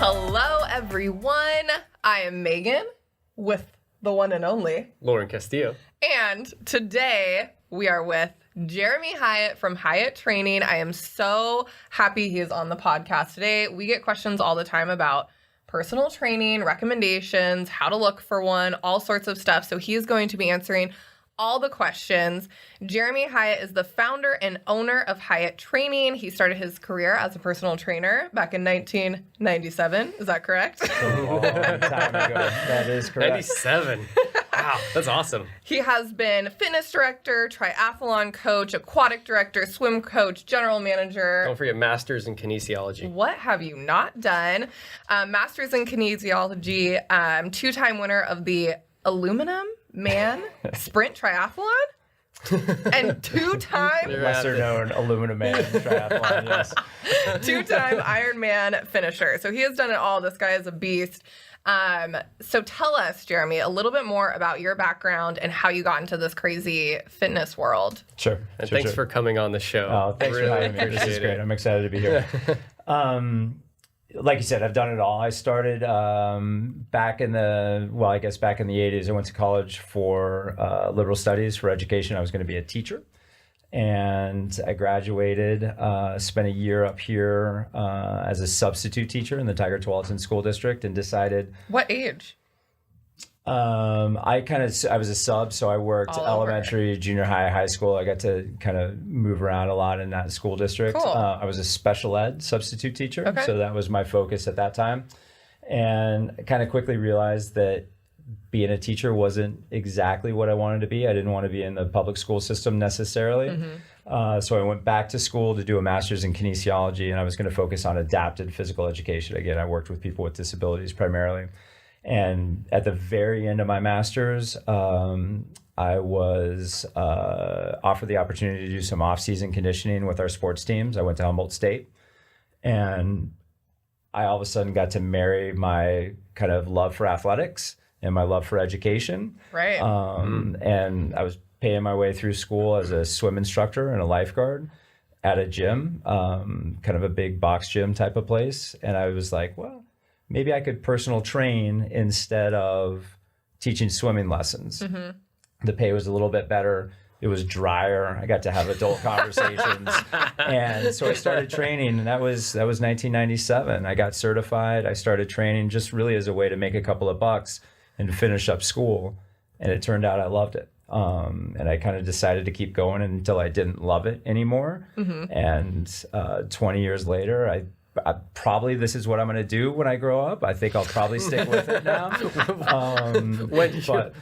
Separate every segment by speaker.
Speaker 1: Hello, everyone. I am Megan with the one and only
Speaker 2: Loren Castillo.
Speaker 1: And today we are with Jeremy Hiatt from Hiatt Training. I am so happy he is on the podcast today. We get questions all the time about personal training, recommendations, how to look for one, all sorts of stuff. So he is going to be answering all the questions. Jeremy Hiatt is the founder and owner of Hiatt Training. He started his career as a personal trainer back in 1997. Is that correct?
Speaker 3: A long time ago. That is correct.
Speaker 2: 97. Wow, that's awesome.
Speaker 1: He has been fitness director, triathlon coach, aquatic director, swim coach, general manager.
Speaker 2: Don't forget masters in kinesiology.
Speaker 1: What have you not done? Masters in kinesiology, two-time winner of the Aluminum Man Sprint Triathlon, and two-time
Speaker 3: lesser known Aluminum Man Triathlon, yes.
Speaker 1: Two-time Ironman finisher. So he has done it all. This guy is a beast. So tell us, Jeremy, a little bit more about your background and how you got into this crazy fitness world.
Speaker 3: Sure.
Speaker 2: And thanks for coming on the show.
Speaker 3: Oh, thanks for having me. This is great. I'm excited to be here. Like you said, I've done it all. I started back in the 80s. I went to college for liberal studies for education. I was going to be a teacher. And I graduated, spent a year up here as a substitute teacher in the Tigard-Tualatin School District, and decided...
Speaker 1: What age?
Speaker 3: I was a sub, so I worked elementary, junior high, high school. I got to kind of move around a lot in that school district.
Speaker 1: Cool.
Speaker 3: I was a special ed substitute teacher,
Speaker 1: okay.
Speaker 3: So that was my focus at that time. And I kind of quickly realized that being a teacher wasn't exactly what I wanted to be. I didn't want to be in the public school system necessarily. Mm-hmm. So I went back to school to do a master's in kinesiology, and I was going to focus on adapted physical education. Again, I worked with people with disabilities primarily. And at the very end of my master's, I was offered the opportunity to do some off-season conditioning with our sports teams. I went to Humboldt State, and I all of a sudden got to marry my kind of love for athletics and my love for education.
Speaker 1: Right.
Speaker 3: And I was paying my way through school as a swim instructor and a lifeguard at a gym, kind of a big box gym type of place. And I was like, well, maybe I could personal train instead of teaching swimming lessons. Mm-hmm. The pay was a little bit better. It was drier. I got to have adult conversations. And so I started training, and that was 1997. I got certified. I started training just really as a way to make a couple of bucks and to finish up school. And it turned out I loved it. And I kind of decided to keep going until I didn't love it anymore. Mm-hmm. And 20 years later, I probably this is what I'm going to do when I grow up. I think I'll probably stick with it now.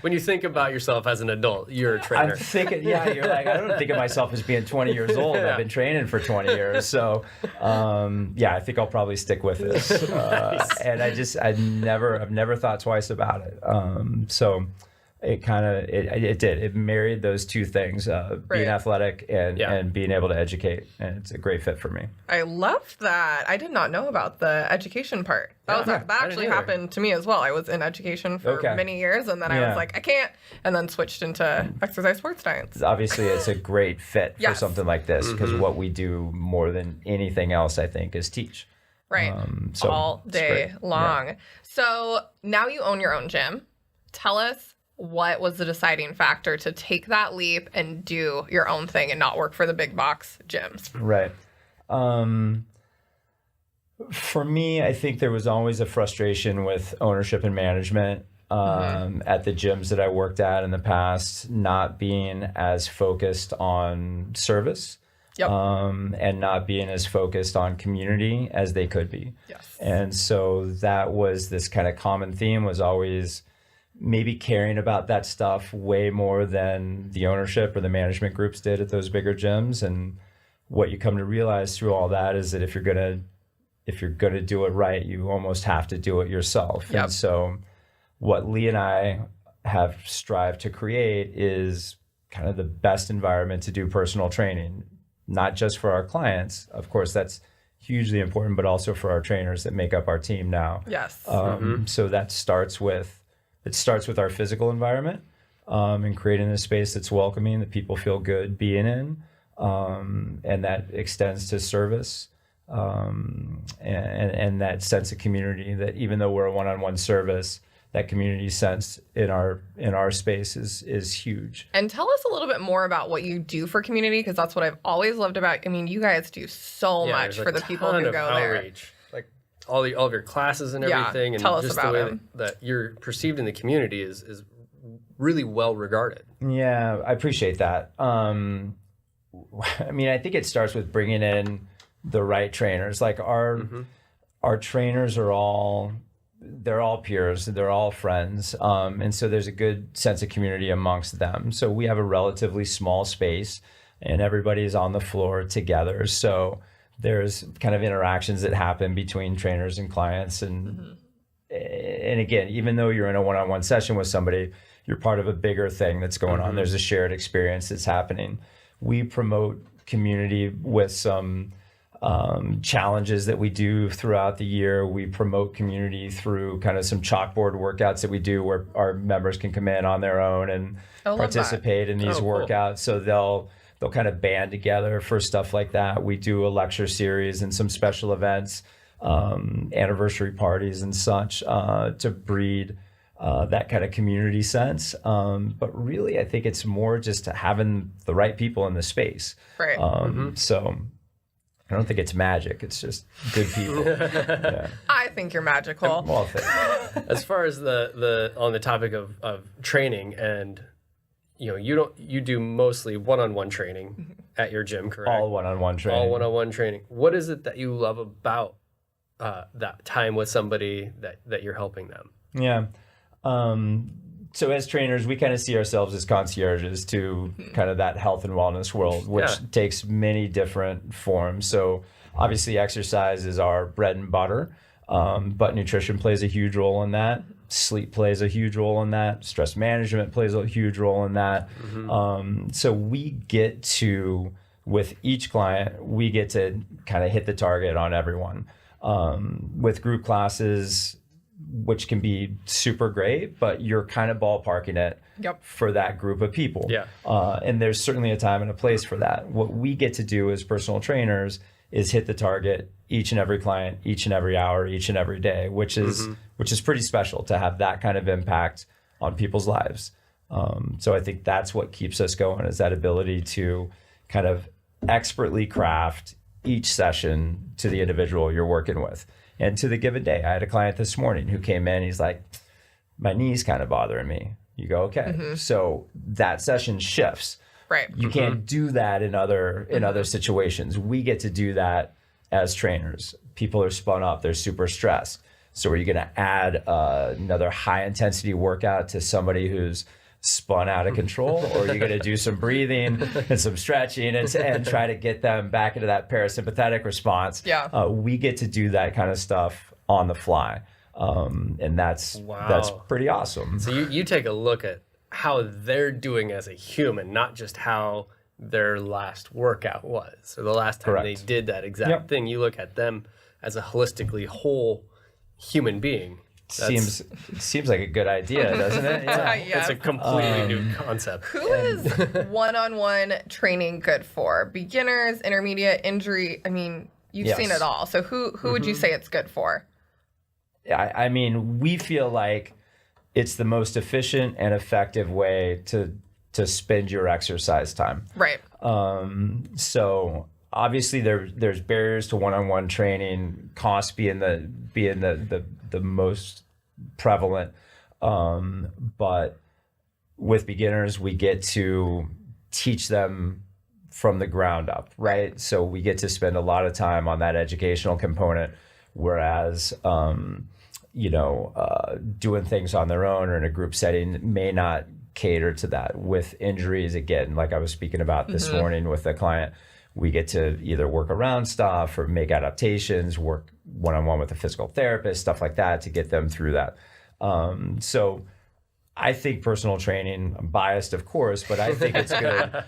Speaker 2: When you think about yourself as an adult, you're a trainer.
Speaker 3: I'm thinking, you're like, I don't think of myself as being 20 years old. Yeah. I've been training for 20 years. So, I think I'll probably stick with this. Nice. And I've never thought twice about it. So it kind of, it did. It married those two things, being athletic and being able to educate. And it's a great fit for me.
Speaker 1: I love that. I did not know about the education part. That actually happened to me as well. I was in education for many years, and then I was like, I can't, and then switched into exercise sports science.
Speaker 3: Obviously, it's a great fit for something like this, because what we do more than anything else, I think, is teach.
Speaker 1: Right. All day long. Yeah. So now you own your own gym. Tell us, what was the deciding factor to take that leap and do your own thing and not work for the big box gyms?
Speaker 3: Right. For me, I think there was always a frustration with ownership and management at the gyms that I worked at in the past, not being as focused on service. Yep. And not being as focused on community as they could be.
Speaker 1: Yes.
Speaker 3: And so that was this kind of common theme, was always maybe caring about that stuff way more than the ownership or the management groups did at those bigger gyms. And what you come to realize through all that is that if you're gonna do it right, you almost have to do it yourself. Yep. And so what Lee and I have strived to create is kind of the best environment to do personal training, not just for our clients. Of course, that's hugely important, but also for our trainers that make up our team now.
Speaker 1: Yes.
Speaker 3: So that starts with our physical environment, and creating a space that's welcoming, that people feel good being in, and that extends to service. and that sense of community, that even though we're a one-on-one service, that community sense in our space is huge.
Speaker 1: And tell us a little bit more about what you do for community, because that's what I've always loved about. I mean, you guys do so much for the people who go
Speaker 2: outreach. Like all of your classes and everything, and
Speaker 1: tell us
Speaker 2: just
Speaker 1: about
Speaker 2: the way
Speaker 1: them.
Speaker 2: that you're perceived in the community is really well regarded.
Speaker 3: Yeah, I appreciate that. I mean, I think it starts with bringing in the right trainers. Like our trainers are all peers, they're all friends. And so there's a good sense of community amongst them. So we have a relatively small space and everybody's on the floor together. So there's kind of interactions that happen between trainers and clients. And again, even though you're in a one-on-one session with somebody, you're part of a bigger thing that's going on. There's a shared experience that's happening. We promote community with some challenges that we do throughout the year. We promote community through kind of some chalkboard workouts that we do where our members can come in on their own and participate in these workouts. So they'll kind of band together for stuff like that. We do a lecture series and some special events, anniversary parties and such, to breed that kind of community sense. But really, I think it's more just having the right people in the space.
Speaker 1: Right.
Speaker 3: So I don't think it's magic. It's just good people. Yeah.
Speaker 1: I think you're magical.
Speaker 3: Well, thanks.
Speaker 2: As far as the on the topic of training, and you do mostly one-on-one training at your gym, correct?
Speaker 3: All one-on-one training.
Speaker 2: All one-on-one training. What is it that you love about that time with somebody that you're helping them?
Speaker 3: Yeah. So as trainers, we kind of see ourselves as concierges to kind of that health and wellness world, which takes many different forms. So obviously exercise is our bread and butter, but nutrition plays a huge role in that. Sleep plays a huge role in that. Stress management plays a huge role in that. So we get to, with each client, we get to kind of hit the target on everyone. With group classes, which can be super great, but you're kind of ballparking it for that group of people. Yeah. And there's certainly a time and a place for that. What we get to do as personal trainers is hit the target each and every client, each and every hour, each and every day, which is pretty special to have that kind of impact on people's lives. So I think that's what keeps us going, is that ability to kind of expertly craft each session to the individual you're working with. And to the given day, I had a client this morning who came in, he's like, my knee's kind of bothering me. You go, okay. So that session shifts.
Speaker 1: Right.
Speaker 3: You can't do that in other situations. We get to do that as trainers. People are spun up, they're super stressed. So are you going to add another high intensity workout to somebody who's spun out of control, or are you going to do some breathing and some stretching and try to get them back into that parasympathetic response?
Speaker 1: Yeah.
Speaker 3: We get to do that kind of stuff on the fly. And that's pretty awesome.
Speaker 2: So you take a look at how they're doing as a human, not just how their last workout was, or the last time they did that exact thing. You look at them as a holistically whole human being.
Speaker 3: Seems like a good idea, doesn't it? Yeah.
Speaker 2: It's a completely new concept.
Speaker 1: Who is one-on-one training good for? Beginners, intermediate, injury? I mean, you've seen it all. So who would you say it's good for?
Speaker 3: I mean, we feel like it's the most efficient and effective way to spend your exercise time.
Speaker 1: Right.
Speaker 3: So obviously there's barriers to one-on-one training, cost being the most prevalent. But with beginners, we get to teach them from the ground up, right? So we get to spend a lot of time on that educational component, whereas, doing things on their own or in a group setting may not cater to that. With injuries, again, like I was speaking about this morning with a client, we get to either work around stuff or make adaptations, work one-on-one with a physical therapist, stuff like that, to get them through that. So I think personal training, I'm biased, of course, but I think it's good.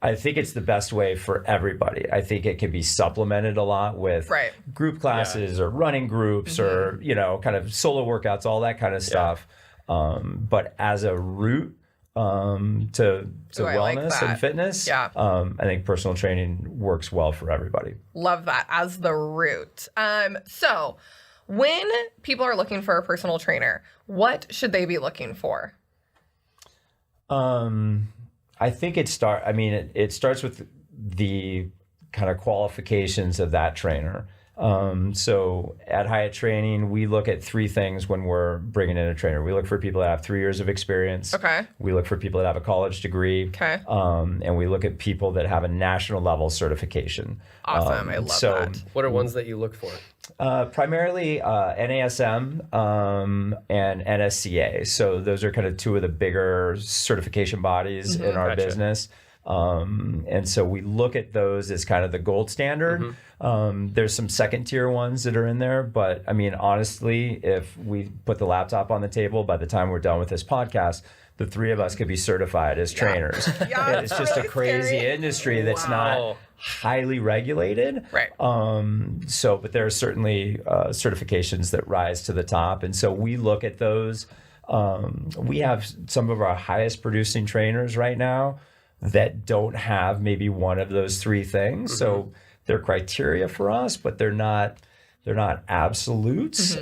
Speaker 3: I think it's the best way for everybody. I think it can be supplemented a lot with group classes or running groups or, kind of solo workouts, all that kind of stuff. But as a root, to wellness and fitness.
Speaker 1: Yeah.
Speaker 3: I think personal training works well for everybody.
Speaker 1: Love that as the root. So when people are looking for a personal trainer, what should they be looking for?
Speaker 3: I think it starts with the kind of qualifications of that trainer. So at Hiatt Training, we look at three things when we're bringing in a trainer. We look for people that have 3 years of experience.
Speaker 1: Okay.
Speaker 3: We look for people that have a college degree.
Speaker 1: Okay.
Speaker 3: And we look at people that have a national level certification.
Speaker 1: Awesome. I love that.
Speaker 2: What are ones that you look for?
Speaker 3: Primarily NASM and NSCA. So those are kind of two of the bigger certification bodies in our business. And so we look at those as kind of the gold standard. There's some second tier ones that are in there, but I mean, honestly, if we put the laptop on the table, by the time we're done with this podcast, the three of us could be certified as trainers.
Speaker 1: Yeah,
Speaker 3: it's just really a crazy industry that's not highly regulated.
Speaker 1: Right.
Speaker 3: But there are certainly certifications that rise to the top. And so we look at those. We have some of our highest producing trainers right now that don't have maybe one of those three things. So they're criteria for us, but they're not absolutes.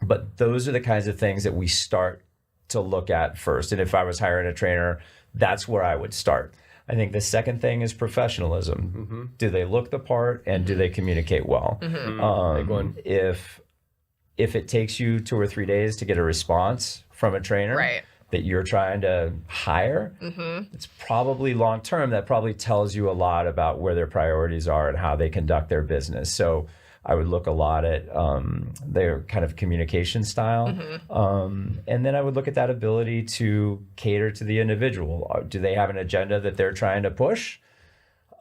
Speaker 3: But those are the kinds of things that we start to look at first. And if I was hiring a trainer, that's where I would start. I think the second thing is professionalism. Do they look the part and do they communicate well?
Speaker 2: Big one.
Speaker 3: If it takes you 2 or 3 days to get a response from a trainer, that you're trying to hire, it's probably long term. That probably tells you a lot about where their priorities are and how they conduct their business. So I would look a lot at their kind of communication style. And then I would look at that ability to cater to the individual. Do they have an agenda that they're trying to push?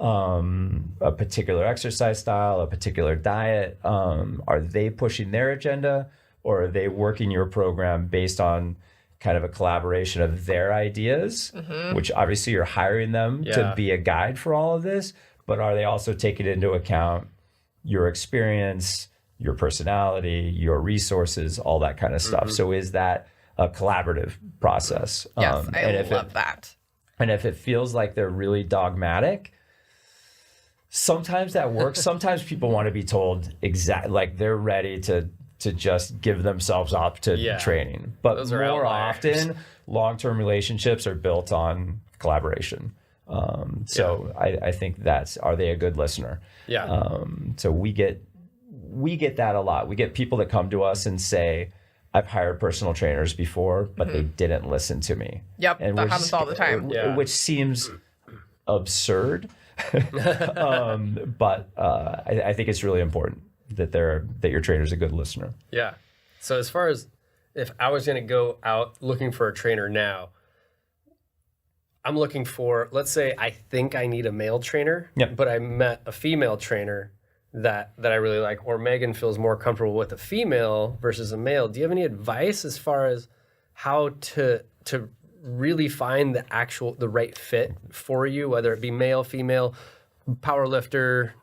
Speaker 3: A particular exercise style, a particular diet? Are they pushing their agenda, or are they working your program based on kind of a collaboration of their ideas, which obviously you're hiring them to be a guide for all of this, but are they also taking into account your experience, your personality, your resources, all that kind of stuff? So is that a collaborative process?
Speaker 1: Yes, I love that.
Speaker 3: And if it feels like they're really dogmatic, sometimes that works. Sometimes people want to be told like they're ready to just give themselves up to training. But more often, long-term relationships are built on collaboration. I think are they a good listener? So we get that a lot. We get people that come to us and say, I've hired personal trainers before, but they didn't listen to me.
Speaker 1: That happens all the time.
Speaker 3: Which seems absurd. But I think it's really important that your trainer's a good listener.
Speaker 2: Yeah. So as far as if I was going to go out looking for a trainer now, I'm looking for, let's say I think I need a male trainer, but I met a female trainer that I really like, or Megan feels more comfortable with a female versus a male. Do you have any advice as far as how to really find the right fit for you, whether it be male, female, power lifter,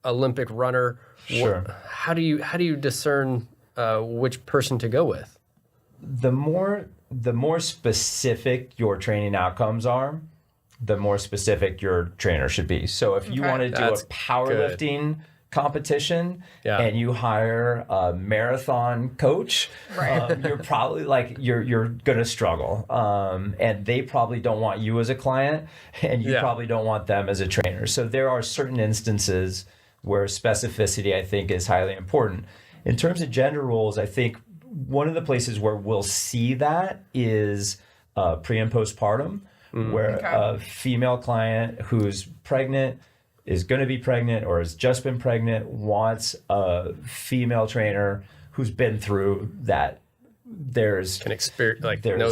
Speaker 2: Olympic runner?
Speaker 3: Sure.
Speaker 2: How do you discern which person to go with?
Speaker 3: The more specific your training outcomes are, the more specific your trainer should be. So if you want to do a powerlifting competition and you hire a marathon coach, you're probably you're gonna struggle, and they probably don't want you as a client, and you probably don't want them as a trainer. So there are certain instances where specificity, I think, is highly important. In terms of gender roles, I think one of the places where we'll see that is pre and postpartum, where a female client who's pregnant, is going to be pregnant, or has just been pregnant, wants a female trainer who's been through that. There's
Speaker 2: knows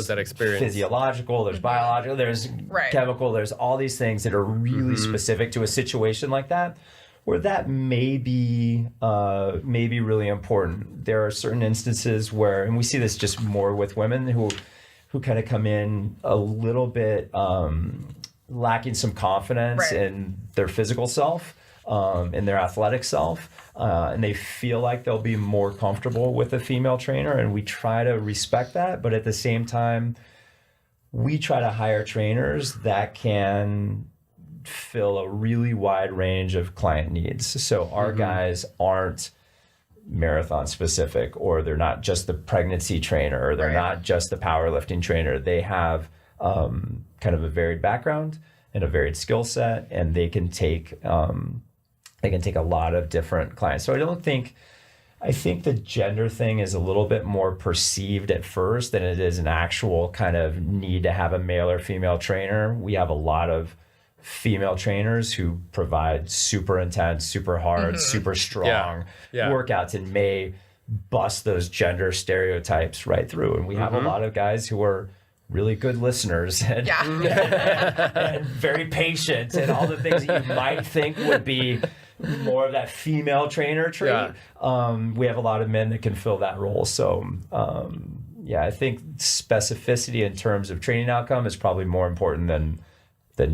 Speaker 2: that experience.
Speaker 3: Physiological, there's biological, there's chemical, there's all these things that are really specific to a situation like that, where that may be really important. There are certain instances where, and we see this just more with women who kind of come in a little bit lacking some confidence in their physical self, in their athletic self, and they feel like they'll be more comfortable with a female trainer, and we try to respect that, but at the same time, we try to hire trainers that can fill a really wide range of client needs. So our guys aren't marathon specific, or they're not just the pregnancy trainer, or they're not just the powerlifting trainer. They have kind of a varied background and a varied skill set, and they can take a lot of different clients. So I think the gender thing is a little bit more perceived at first than it is an actual kind of need to have a male or female trainer. We have a lot of female trainers who provide super intense, super hard, super strong workouts and may bust those gender stereotypes right through. And we have a lot of guys who are really good listeners and, and very patient and all the things that you might think would be more of that female trainer trait. We have a lot of men that can fill that role. So I think specificity in terms of training outcome is probably more important than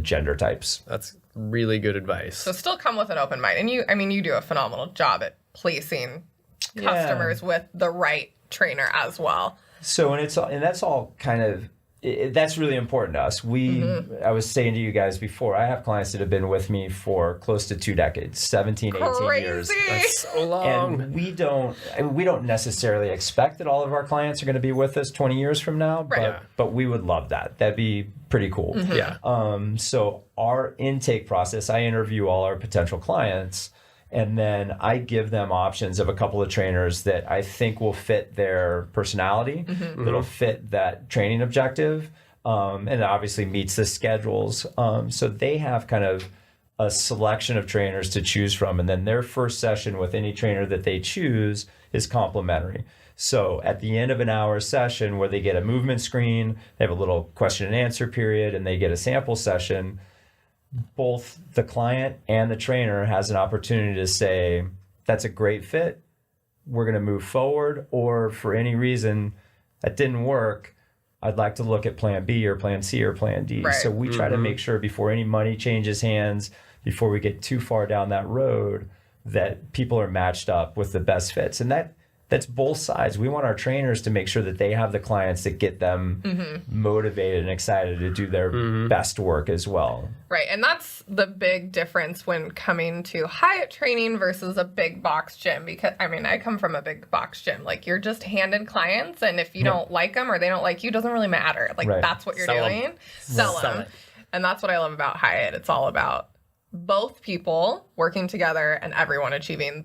Speaker 3: gender types.
Speaker 2: That's really good advice.
Speaker 1: So still come with an open mind. And you do a phenomenal job at placing customers with the right trainer as well.
Speaker 3: So, and that's all kind of, that's really important to us. I was saying to you guys before, I have clients that have been with me for close to 2 decades, 17, 18 years.
Speaker 2: That's so long.
Speaker 3: And we don't necessarily expect that all of our clients are going to be with us 20 years from now, but we would love that. That'd be pretty cool. So our intake process, I interview all our potential clients, and then I give them options of a couple of trainers that I think will fit their personality, that'll fit that training objective, and it obviously meets the schedules. So they have kind of a selection of trainers to choose from, and then their first session with any trainer that they choose is complimentary. So at the end of an hour session where they get a movement screen, they have a little question and answer period, and they get a sample session, both the client and the trainer has an opportunity to say, that's a great fit, we're going to move forward, or for any reason that didn't work, I'd like to look at plan B or plan C or plan D. So we try to make sure before any money changes hands, before we get too far down that road, that people are matched up with the best fits. And that's both sides. We want our trainers to make sure that they have the clients that get them motivated and excited to do their best work as well.
Speaker 1: Right. And that's the big difference when coming to Hyatt training versus a big box gym. Because, I come from a big box gym. Like, you're just handed clients, and if you don't like them or they don't like you, it doesn't really matter. Like, that's what you're doing. Sell them. And that's what I love about Hyatt. It's all about both people working together and everyone achieving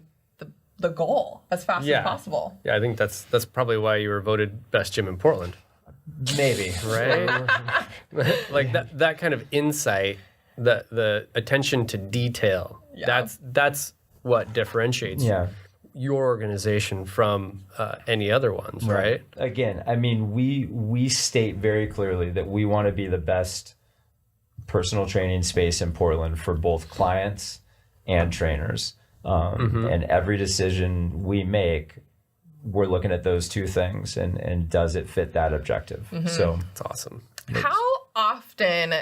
Speaker 1: the goal as fast as possible.
Speaker 2: Yeah, I think that's probably why you were voted best gym in Portland.
Speaker 3: Maybe.
Speaker 2: Right? Like that kind of insight, the attention to detail, that's what differentiates your organization from any other ones, right?
Speaker 3: Again, we state very clearly that we want to be the best personal training space in Portland for both clients and trainers. And every decision we make, we're looking at those two things and does it fit that objective? So
Speaker 2: it's awesome.
Speaker 1: How often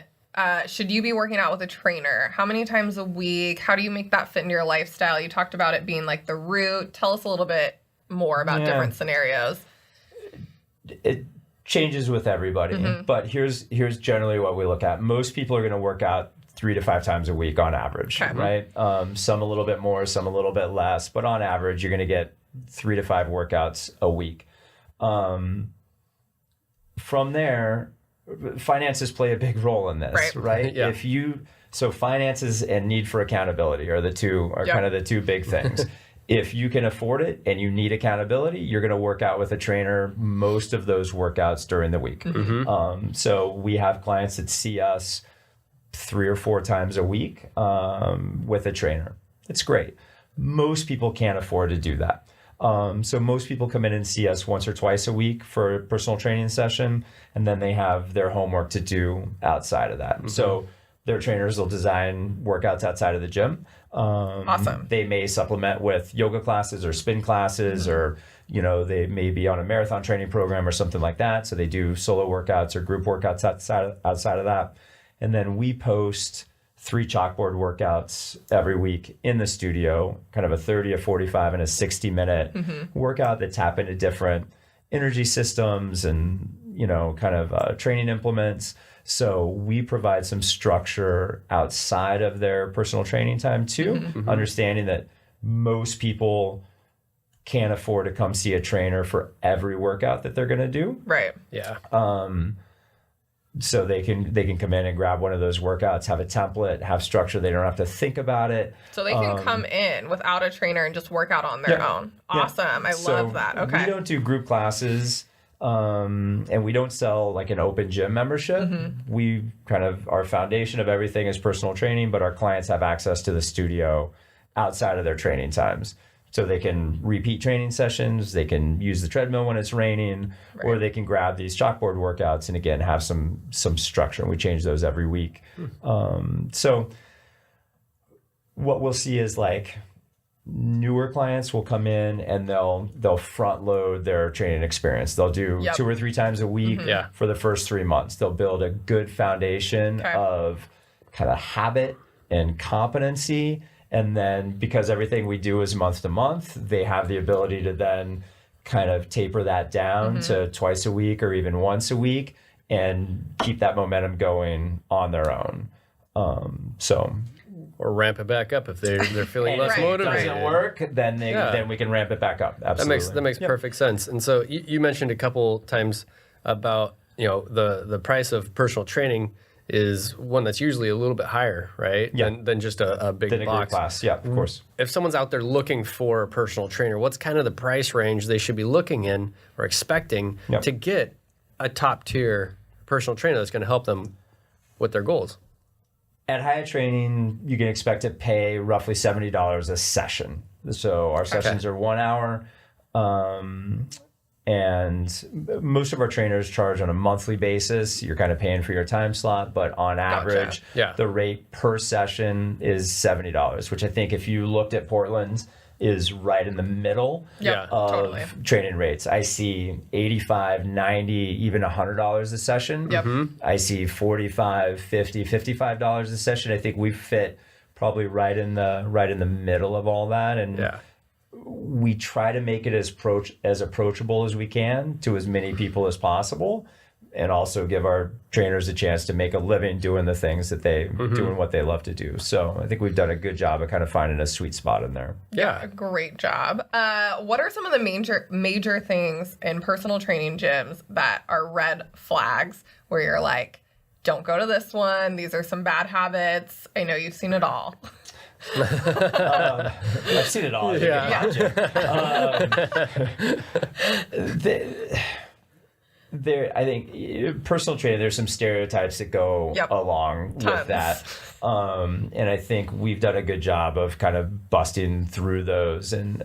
Speaker 1: should you be working out with a trainer? How many times a week? How do you make that fit into your lifestyle? You talked about it being like the root. Tell us a little bit more about different scenarios.
Speaker 3: It changes with everybody, but here's generally what we look at. Most people are going to work out 3 to 5 times a week on average, right? Some a little bit more, some a little bit less, but on average, you're going to get 3 to 5 workouts a week. From there, finances play a big role in this, right? So finances and need for accountability are kind of the two big things. If you can afford it and you need accountability, you're going to work out with a trainer most of those workouts during the week. So we have clients that see us 3 or 4 times a week with a trainer. It's great. Most people can't afford to do that. So most people come in and see us once or twice a week for a personal training session, and then they have their homework to do outside of that. So their trainers will design workouts outside of the gym.
Speaker 1: Awesome.
Speaker 3: They may supplement with yoga classes or spin classes, or they may be on a marathon training program or something like that. So they do solo workouts or group workouts outside of that. And then we post 3 chalkboard workouts every week in the studio, kind of a 30, a 45, and a 60-minute workout that tap into different energy systems and, kind of training implements. So we provide some structure outside of their personal training time too, understanding that most people can't afford to come see a trainer for every workout that they're going to do.
Speaker 1: Right.
Speaker 2: Yeah.
Speaker 3: So they can come in and grab one of those workouts, have a template, have structure. They don't have to think about it.
Speaker 1: So they can come in without a trainer and just work out on their own. Awesome. I love that. Okay.
Speaker 3: We don't do group classes. And we don't sell like an open gym membership. We kind of, our foundation of everything is personal training, but our clients have access to the studio outside of their training times. So they can repeat training sessions, they can use the treadmill when it's raining, or they can grab these chalkboard workouts and again, have some structure. And we change those every week. So what we'll see is like, newer clients will come in and they'll front load their training experience. They'll do 2 or 3 times a week for the first 3 months. They'll build a good foundation of kind of habit and competency. And then because everything we do is month to month, they have the ability to then kind of taper that down to twice a week or even once a week and keep that momentum going on their own.
Speaker 2: Or ramp it back up if they're feeling less motivated.
Speaker 3: If it doesn't work, then we can ramp it back up. Absolutely.
Speaker 2: That makes perfect sense. And so you mentioned a couple times about the price of personal training is one that's usually a little bit higher, right?
Speaker 3: Yeah.
Speaker 2: Than just a big
Speaker 3: than
Speaker 2: box.
Speaker 3: A class. Yeah, of course.
Speaker 2: If someone's out there looking for a personal trainer, what's kind of the price range they should be looking in or expecting to get a top tier personal trainer that's going to help them with their goals?
Speaker 3: At Hyat Training, you can expect to pay roughly $70 a session. So our sessions are 1 hour. And most of our trainers charge on a monthly basis. You're kind of paying for your time slot, but on average, the rate per session is $70, which I think if you looked at Portland is right in the middle of training rates. I see $85, $90, even $100 a session. I see $45, $50, $55 a session. I think we fit probably right in the middle of all that. And we try to make it as approachable as we can to as many people as possible, and also give our trainers a chance to make a living doing the things that doing what they love to do. So I think we've done a good job of kind of finding a sweet spot in there.
Speaker 1: Yeah, great job. What are some of the major things in personal training gyms that are red flags where you're like, don't go to this one, these are some bad habits? I know you've seen it all.
Speaker 3: I've seen it all. I think personal training, there's some stereotypes that go along with that. And I think we've done a good job of kind of busting through those. And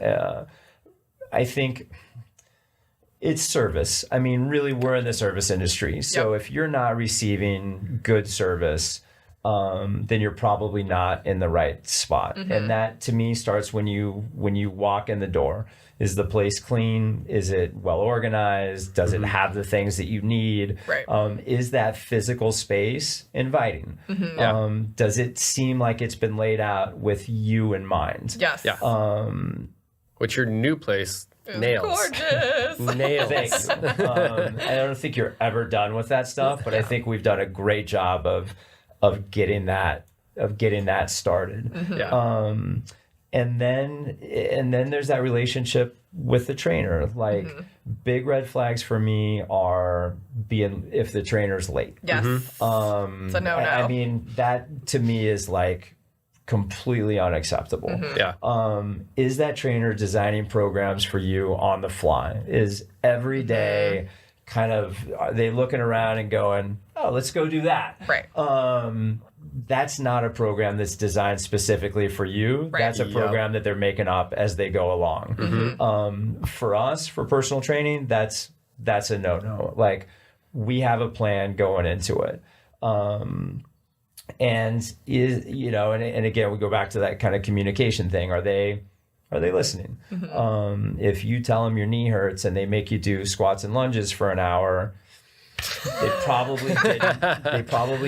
Speaker 3: I think it's service. I mean, really, we're in the service industry. So if you're not receiving good service, then you're probably not in the right spot. And that to me starts when you walk in the door. Is the place clean? Is it well organized? Does it have the things that you need? Is that physical space inviting? Does it seem like it's been laid out with you in mind?
Speaker 1: Yes.
Speaker 2: Which your new place nails.
Speaker 1: Gorgeous.
Speaker 2: Nails.
Speaker 3: I don't think you're ever done with that stuff, but I think we've done a great job of getting that started. And then there's that relationship with the trainer. Like big red flags for me are if the trainer's late.
Speaker 1: Yes. It's a no-no.
Speaker 3: I mean, that to me is like completely unacceptable. Is that trainer designing programs for you on the fly? Is every day kind of, are they looking around and going, oh, let's go do that? That's not a program that's designed specifically for you. That's a program that they're making up as they go along. For us, for personal training, that's a no-no. Like, we have a plan going into it. And again, we go back to that kind of communication thing. Are they listening? If you tell them your knee hurts and they make you do squats and lunges for an hour, they probably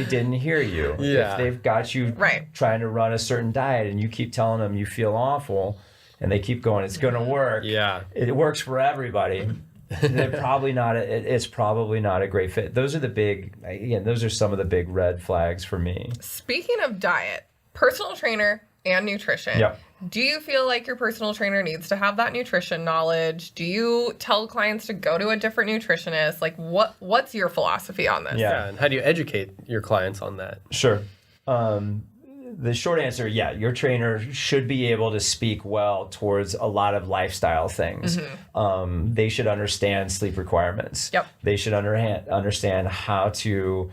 Speaker 3: didn't hear you. If they've got you trying to run a certain diet and you keep telling them you feel awful and they keep going, it's going to work. It works for everybody. It's probably not a great fit. Those are some of the big red flags for me.
Speaker 1: Speaking of diet, personal trainer and nutrition.
Speaker 3: Yep.
Speaker 1: Do you feel like your personal trainer needs to have that nutrition knowledge? Do you tell clients to go to a different nutritionist? Like, what's your philosophy on this?
Speaker 2: Yeah, and how do you educate your clients on that?
Speaker 3: Sure. The short answer, yeah, your trainer should be able to speak well towards a lot of lifestyle things. They should understand sleep requirements.
Speaker 1: Yep.
Speaker 3: They should understand how to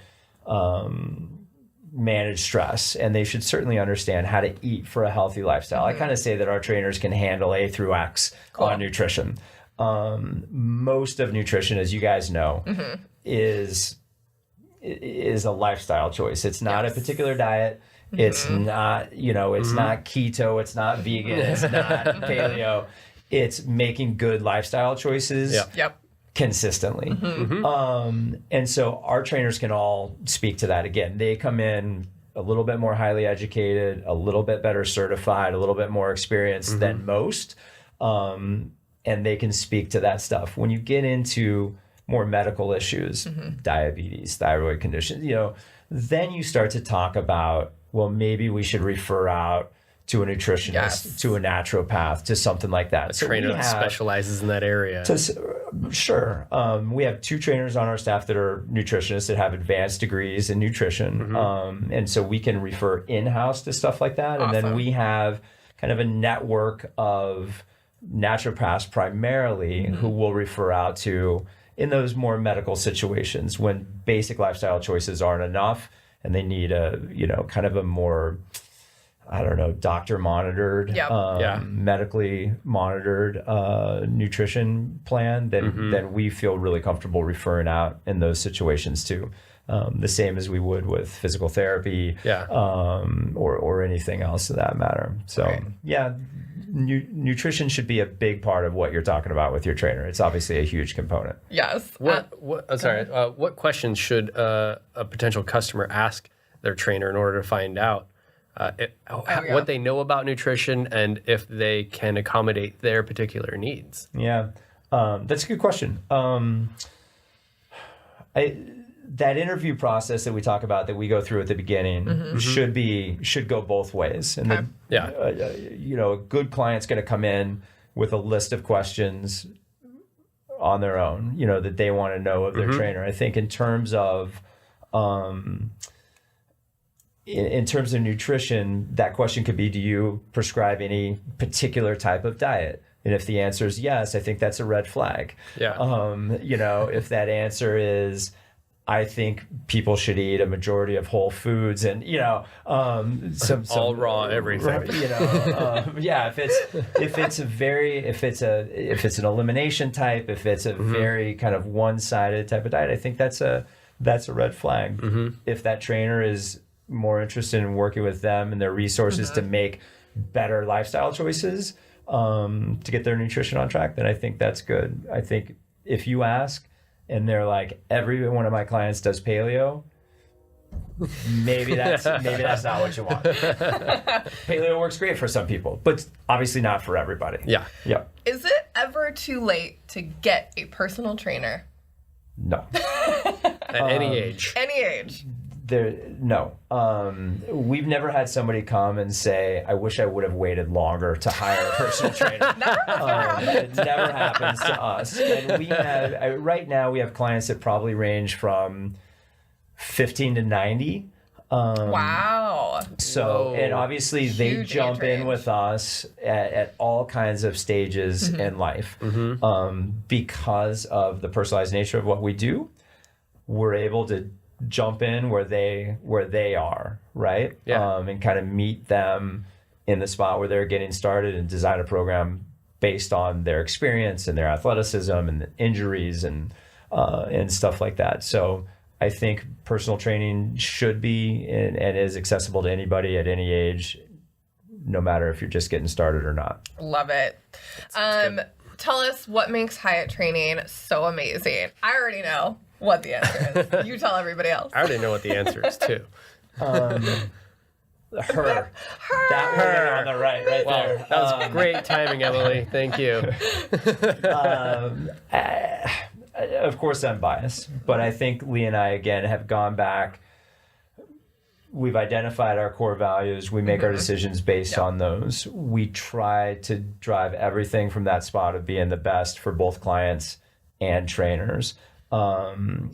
Speaker 3: manage stress, and they should certainly understand how to eat for a healthy lifestyle. I kind of say that our trainers can handle A through X on nutrition. Most of nutrition, as you guys know, is a lifestyle choice. It's not a particular diet. It's not, it's not keto, it's not vegan, it's not paleo. It's making good lifestyle choices consistently. And so our trainers can all speak to that. Again, they come in a little bit more highly educated, a little bit better certified, a little bit more experienced than most. And they can speak to that stuff. When you get into more medical issues, diabetes, thyroid conditions, then you start to talk about, well, maybe we should refer out to a nutritionist, to a naturopath, to something like that.
Speaker 2: A trainer that specializes in that area.
Speaker 3: Sure. We have 2 trainers on our staff that are nutritionists that have advanced degrees in nutrition. And so we can refer in-house to stuff like that.
Speaker 1: Awesome.
Speaker 3: And then we have kind of a network of naturopaths primarily who will refer out to in those more medical situations when basic lifestyle choices aren't enough and they need a, kind of a more, doctor monitored, medically monitored nutrition plan, then we feel really comfortable referring out in those situations too. The same as we would with physical therapy or anything else to that matter. So nutrition should be a big part of what you're talking about with your trainer. It's obviously a huge component.
Speaker 1: Yes.
Speaker 2: What questions should a potential customer ask their trainer in order to find out what they know about nutrition and if they can accommodate their particular needs? Yeah,
Speaker 3: that's a good question. That interview process that we talk about, that we go through at the beginning, should go both ways. And a good client's going to come in with a list of questions on their own, that they want to know of their trainer. I think in terms of nutrition, that question could be, do you prescribe any particular type of diet? And if the answer is yes, I think that's a red flag. If that answer is, I think people should eat a majority of whole foods and, some
Speaker 2: all raw everything.
Speaker 3: If it's an elimination type, if it's a very kind of one-sided type of diet, I think that's a red flag. If that trainer is more interested in working with them and their resources to make better lifestyle choices, to get their nutrition on track, then I think that's good. I think if you ask, and they're like, every one of my clients does paleo, maybe that's not what you want. Paleo works great for some people, but obviously not for everybody.
Speaker 2: Yeah.
Speaker 1: Is it ever too late to get a personal trainer?
Speaker 3: No.
Speaker 2: At any age.
Speaker 1: Any age.
Speaker 3: No. We've never had somebody come and say, I wish I would have waited longer to hire a personal trainer. It never happens to us. And we have, right now, we have clients that probably range from 15 to 90.
Speaker 1: Wow.
Speaker 3: So, and obviously they jump in with us at all kinds of stages in life. Because of the personalized nature of what we do, we're able to jump in where they are, right? And kind of meet them in the spot where they're getting started and design a program based on their experience and their athleticism and the injuries and stuff like that. So I think personal training should be and is accessible to anybody at any age, no matter if you're just getting started or not.
Speaker 1: Love it. Tell us what makes Hiatt Training so amazing. I already know what the answer is. You tell everybody else.
Speaker 2: I already know what the answer is too.
Speaker 3: Her. That woman on the right there.
Speaker 2: That was great timing, Emily. Thank you.
Speaker 3: Of course, I'm biased, but I think Lee and I, again, have gone back. We've identified our core values. We make our decisions based on those. We try to drive everything from that spot of being the best for both clients and trainers.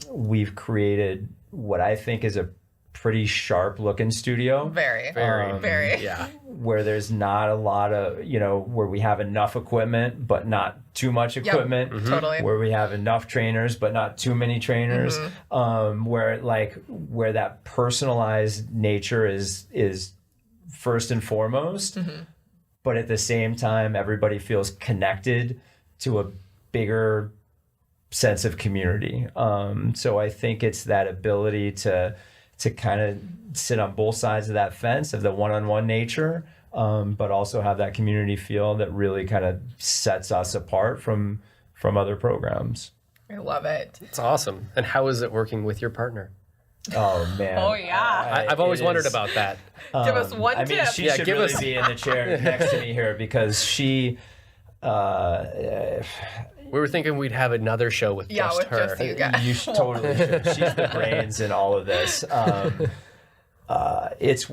Speaker 3: We've created what I think is a pretty sharp looking studio.
Speaker 1: Very.
Speaker 2: Yeah.
Speaker 3: Where there's not a lot of, where we have enough equipment, but not too much equipment.
Speaker 1: Yep, totally.
Speaker 3: Where we have enough trainers, but not too many trainers. Where that personalized nature is first and foremost. But at the same time, everybody feels connected to a bigger sense of community. So I think it's that ability to kind of sit on both sides of that fence of the one-on-one nature, but also have that community feel that really kind of sets us apart from other programs.
Speaker 1: I love it.
Speaker 2: It's awesome. And how is it working with your partner?
Speaker 3: Oh, man.
Speaker 1: Oh, yeah.
Speaker 2: I've always wondered about that.
Speaker 1: Give us one tip.
Speaker 3: I mean, she should really be in the chair next to me here because she...
Speaker 2: we were thinking we'd have another show with just her.
Speaker 1: Just you guys.
Speaker 3: You totally should. She's the brains in all of this. It's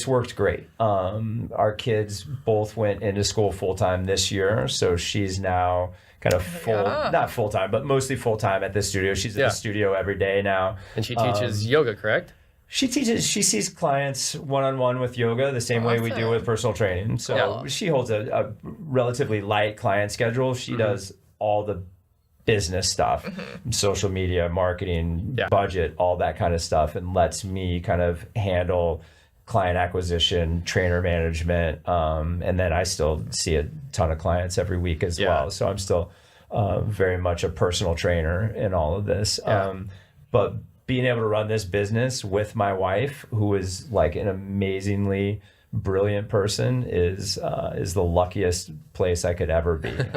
Speaker 3: worked great. Our kids both went into school full-time this year, so she's now kind of not full-time, but mostly full-time at the studio. She's at the studio every day now.
Speaker 2: And she teaches yoga, correct?
Speaker 3: She sees clients one-on-one with yoga the same way we do with personal training. So she holds a relatively light client schedule. She does all the business stuff, social media, marketing, budget, all that kind of stuff, and lets me kind of handle client acquisition, trainer management, and then I still see a ton of clients every week as well. So I'm still very much a personal trainer in all of this. But being able to run this business with my wife, who is like an amazingly brilliant person, is the luckiest place I could ever be. It's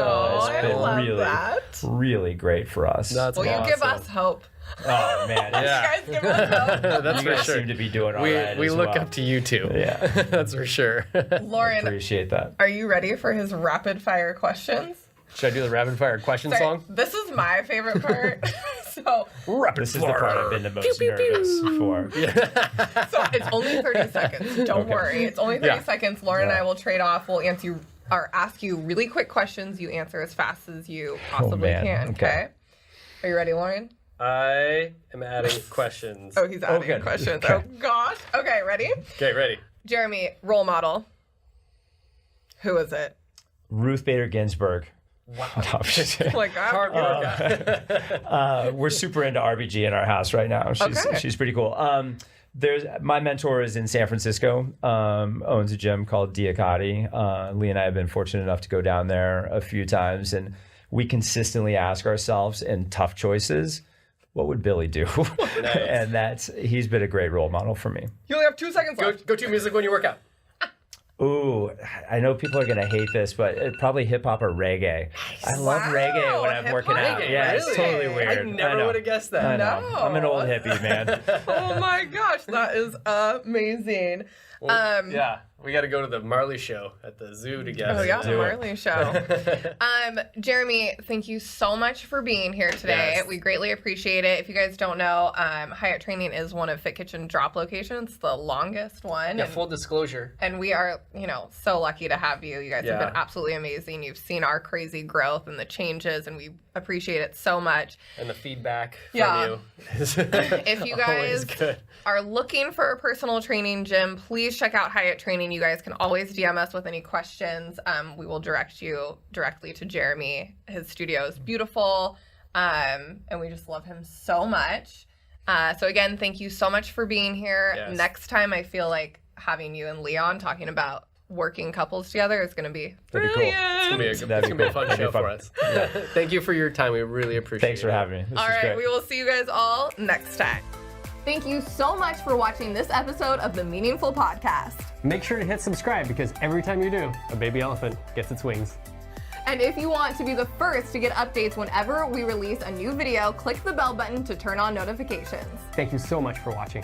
Speaker 3: been really great for us.
Speaker 1: Well, you give us hope.
Speaker 3: Oh man,
Speaker 1: You guys give us hope.
Speaker 2: That's
Speaker 3: you
Speaker 2: for
Speaker 3: guys
Speaker 2: sure.
Speaker 3: seem to be doing all right.
Speaker 2: We look up to you too.
Speaker 3: Yeah,
Speaker 2: that's for sure.
Speaker 1: Lauren,
Speaker 3: appreciate that.
Speaker 1: Are you ready for his rapid fire questions?
Speaker 2: Should I do the rapid fire question song?
Speaker 1: This is my favorite part.
Speaker 3: This is the part I've been the most nervous for.
Speaker 1: So it's only 30 seconds. Don't worry. It's only 30 seconds. Lauren and I will trade off. We'll ask you really quick questions. You answer as fast as you possibly can. Okay. Are you ready, Lauren?
Speaker 2: I am adding questions.
Speaker 1: Oh, he's adding questions. Okay. Oh, gosh. Okay, ready?
Speaker 2: Okay, ready.
Speaker 1: Jeremy, role model. Who is it?
Speaker 3: Ruth Bader Ginsburg.
Speaker 2: Wow.
Speaker 1: Oh my God.
Speaker 3: We're super into RBG in our house right now. She's pretty cool. My mentor is in San Francisco, owns a gym called Diacati. Lee and I have been fortunate enough to go down there a few times, and we consistently ask ourselves in tough choices, what would Billy do? And he's been a great role model for me.
Speaker 1: You only have 2 seconds left.
Speaker 2: Go to music when you work out.
Speaker 3: Ooh, I know people are going to hate this, but probably hip hop or reggae. I love reggae when I'm working out. Yeah,
Speaker 1: really?
Speaker 3: It's totally weird.
Speaker 2: I never would have guessed that.
Speaker 3: I know.
Speaker 1: No.
Speaker 3: I'm an old hippie, man.
Speaker 1: Oh my gosh, that is amazing.
Speaker 2: Well, we got to go to the Marley show at the zoo together.
Speaker 1: Oh yeah, the Marley show. Jeremy, thank you so much for being here today.
Speaker 2: Yes.
Speaker 1: We greatly appreciate it. If you guys don't know, Hiatt Training is one of Fit Kitchen drop locations, the longest one.
Speaker 2: Yeah, full disclosure.
Speaker 1: And we are, so lucky to have you. You guys have been absolutely amazing. You've seen our crazy growth and the changes, and we appreciate it so much.
Speaker 2: And the feedback from you.
Speaker 1: If you guys are looking for a personal training gym, please check out Hyatt Training. You guys can always DM us with any questions. We will direct you directly to Jeremy. His studio is beautiful, and we just love him so much. So again, thank you so much for being here.
Speaker 2: Yes.
Speaker 1: Next time, I feel like having you and Leon talking about working couples together is going to be brilliant.
Speaker 3: Cool.
Speaker 2: It's going to be a fun show for us. Yeah. Thank you for your time. We really appreciate it.
Speaker 3: Thanks for having me. This
Speaker 1: all
Speaker 3: is
Speaker 1: right,
Speaker 3: great.
Speaker 1: we will see you guys all next time. Thank you so much for watching this episode of the Meaningfull Podcast.
Speaker 4: Make sure to hit subscribe because every time you do, a baby elephant gets its wings.
Speaker 1: And if you want to be the first to get updates whenever we release a new video, click the bell button to turn on notifications.
Speaker 4: Thank you so much for watching.